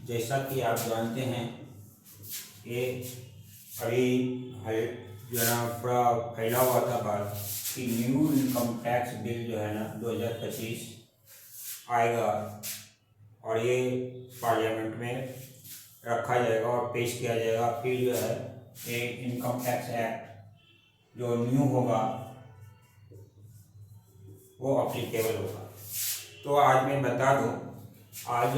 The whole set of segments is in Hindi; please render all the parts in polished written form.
जैसा कि आप जानते हैं ये अभी जो है ना पूरा फैला हुआ था बात कि न्यू इनकम टैक्स बिल जो है ना 2025 आएगा और ये पार्लियामेंट में रखा जाएगा और पेश किया जाएगा। फिर जो है ये इनकम टैक्स एक्ट जो न्यू होगा वो अप्लीकेबल होगा। तो आज मैं बता दूं, आज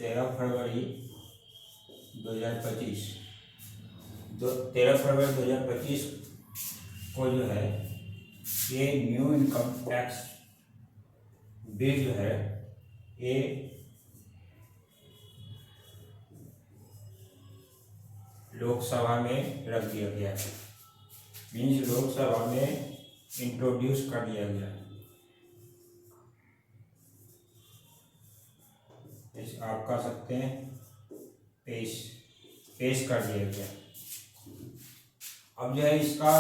13 फरवरी 2025 को जो है ये न्यू इनकम टैक्स बिल जो है ये लोकसभा में रख दिया गया है। मीन्स लोकसभा में इंट्रोड्यूस कर दिया गया है। आप कह सकते हैं पेश कर दिया गया। अब जो है इसका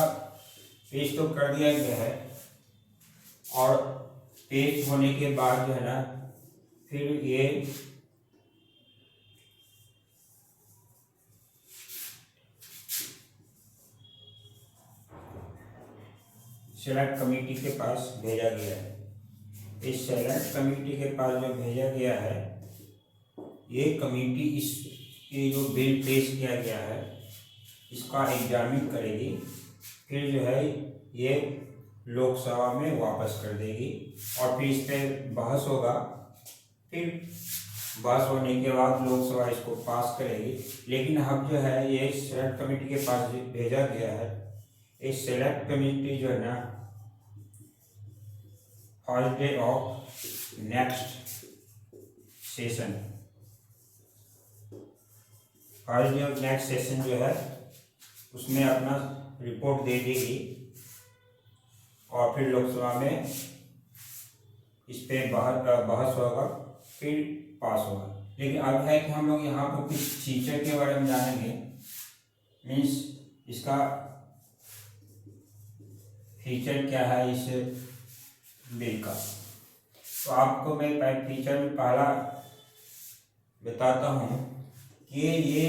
पेश तो कर दिया गया है और पेश होने के बाद जो है ना फिर ये सेलेक्ट कमेटी के पास भेजा गया है। इस सेलेक्ट कमेटी के पास जो भेजा गया है ये कमेटी ये जो बिल पेश किया गया है इसका एग्जामिन करेगी, फिर जो है ये लोकसभा में वापस कर देगी और फिर इस पर बहस होगा। फिर बहस होने के बाद लोकसभा इसको पास करेगी। लेकिन अब जो है ये सेलेक्ट कमेटी के पास भेजा गया है। इस सेलेक्ट कमेटी जो है ना first day of next session जो है उसमें अपना रिपोर्ट दे देगी और फिर लोकसभा में इस पे बहस होगा, फिर पास होगा। लेकिन अब है कि हम लोग यहाँ पर कुछ फीचर के बारे में जानेंगे। मीन्स इसका फीचर क्या है इस बिल का। तो आपको मैं फीचर में पहला बताता हूँ कि ये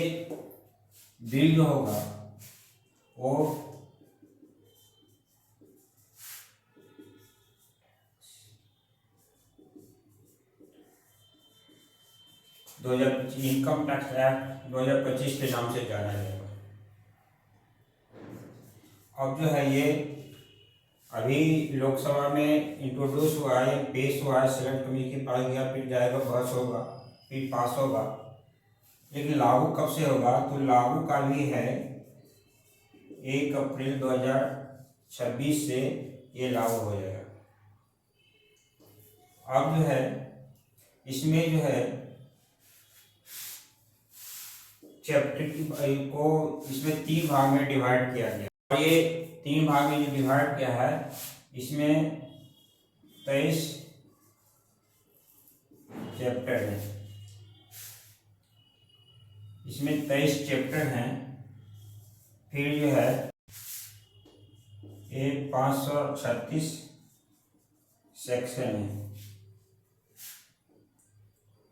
बिल जो होगा वो इनकम टैक्स एक्ट 2025 के नाम से जाना जाएगा। अब जो है ये अभी लोकसभा में इंट्रोड्यूस हुआ है, पेश हुआ है, सेलेक्ट कमेटी के पास गया, फिर जाएगा, बहस होगा, फिर पास होगा। लेकिन लागू कब से होगा? तो लागू का भी है 1 अप्रैल 2026 से ये लागू हो जाएगा। अब जो है इसमें जो है चैप्टर को इसमें 3 भाग में डिवाइड किया गया और ये 3 भाग में जो डिवाइड किया है इसमें 23 चैप्टर हैं। इसमें 23 चैप्टर हैं। फिर जो है ये 536 सेक्शन है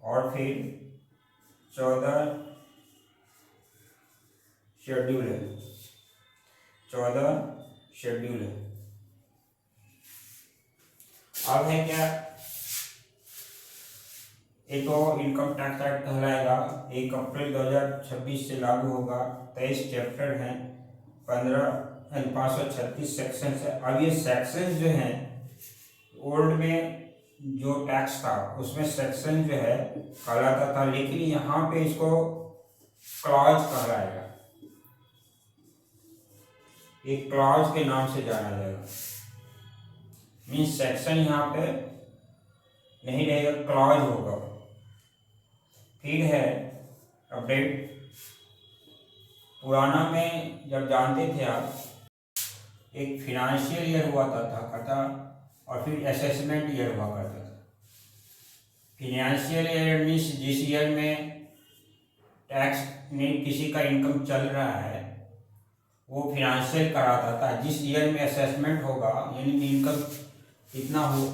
और फिर 14 शेड्यूल है। अब है क्या, एक तो इनकम टैक्स एक्ट कहलाएगा, 1 अप्रैल 2026 से लागू होगा। 23 चैप्टर हैं, 536 सेक्शन है। अब ये सेक्शन जो हैं ओल्ड में जो टैक्स था उसमें सेक्शन जो है कहलाता था, लेकिन यहाँ पे इसको क्लॉज कहलाएगा। एक क्लॉज के नाम से जाना जाएगा। मीन्स सेक्शन यहाँ पे नहीं रहेगा, क्लॉज होगा। फिर है अपडेट। पुराना में जब जानते थे आप एक फिनेंशियल ईयर हुआ था और फिर असेसमेंट ईयर हुआ करता था। फिनेंशियल ईयर मीन्स जिस ईयर में टैक्स में किसी का इनकम चल रहा है वो फिनेंशियल कराता था। जिस ईयर में असेसमेंट होगा यानी कि इनकम कितना हो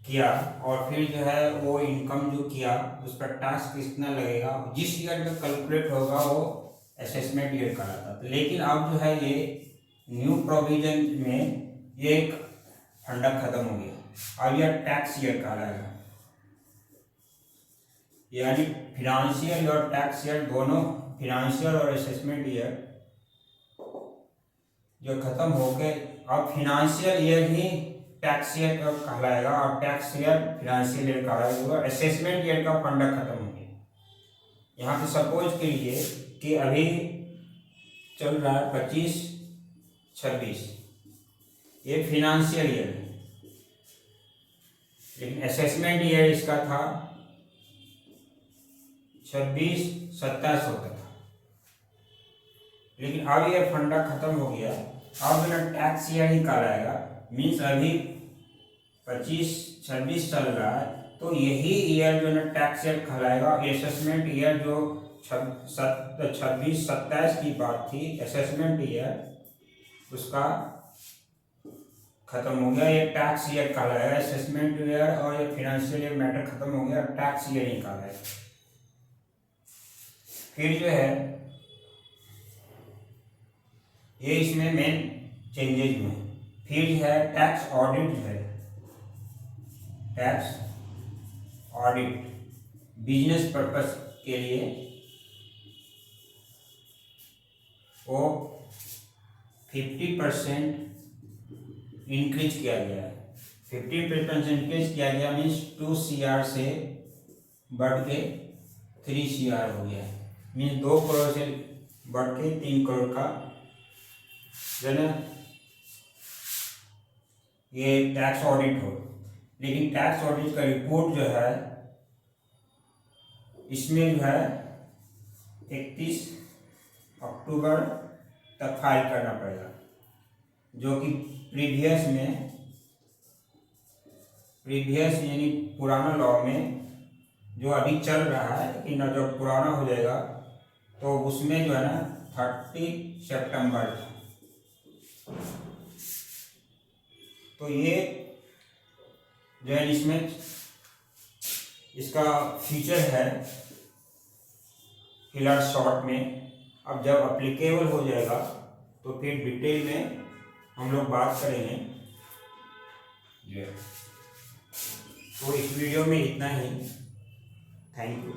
किया और फिर जो है वो इनकम जो किया उस पर टैक्स कितना लगेगा, जिस ईयर में कैलकुलेट होगा वो असेसमेंट ईयर कहलाता था। लेकिन अब जो है ये न्यू प्रोविजन में ये एक फंडा खत्म हो गया, अब यह टैक्स ईयर कहलाएगा। यानी फिनेंशियल और टैक्स ईयर दोनों, फिनेंशियल और असेसमेंट ईयर जो खत्म हो गए, अब फिनेंशियल ईयर ही टैक्स ईयर का कहलाएगा और टैक्स ईयर फिनेंशियल ईयर कहलाएगा। असेसमेंट ईयर का फंडा खत्म हो गया। यहाँ पे सपोज कीजिए कि अभी चल रहा है 25-26, ये फिनेंशियल ईयर है, लेकिन असेसमेंट ईयर इसका था 26-27 होता था। लेकिन अब ये फंडा खत्म हो गया, अब ना टैक्स ईयर ही कहलाएगा। मीन्स अभी 25-26 चल रहा है तो यही ईयर जो ना टैक्स ईयर कहलाएगा। असेसमेंट ईयर जो 26-27 की बात थी, असेसमेंट ईयर उसका खत्म हो गया, ये टैक्स ईयर कहलाएगा। असेसमेंट ईयर और ये फाइनेंशियल ईयर मैटर खत्म हो गया, टैक्स ईयर ही कहलाएगा। फिर जो है ये इसमें मेन चेंजेज हुए। फिर जो है टैक्स ऑडिट जो है, टैक्स ऑडिट बिजनेस पर्पस के लिए वो 50% इंक्रीज किया गया है। 50% इंक्रीज किया गया मीन्स 2 CR से बढ़ के 3 CR हो गया है। मीन्स 2 करोड़ से बढ़ के 3 करोड़ का जो है ये टैक्स ऑडिट हो। लेकिन टैक्स ऑडिट का रिपोर्ट जो है इसमें जो है 31 अक्टूबर तक फाइल करना पड़ेगा, जो कि प्रीवियस यानी पुराना लॉ में जो अभी चल रहा है, लेकिन जब पुराना हो जाएगा तो उसमें जो है ना 30 सितंबर था। तो ये जो है इसमें इसका फीचर है फिलहाल शॉर्ट में। अब जब अप्लीकेबल हो जाएगा तो फिर डिटेल में हम लोग बात करेंगे। तो इस वीडियो में इतना ही। Thank you.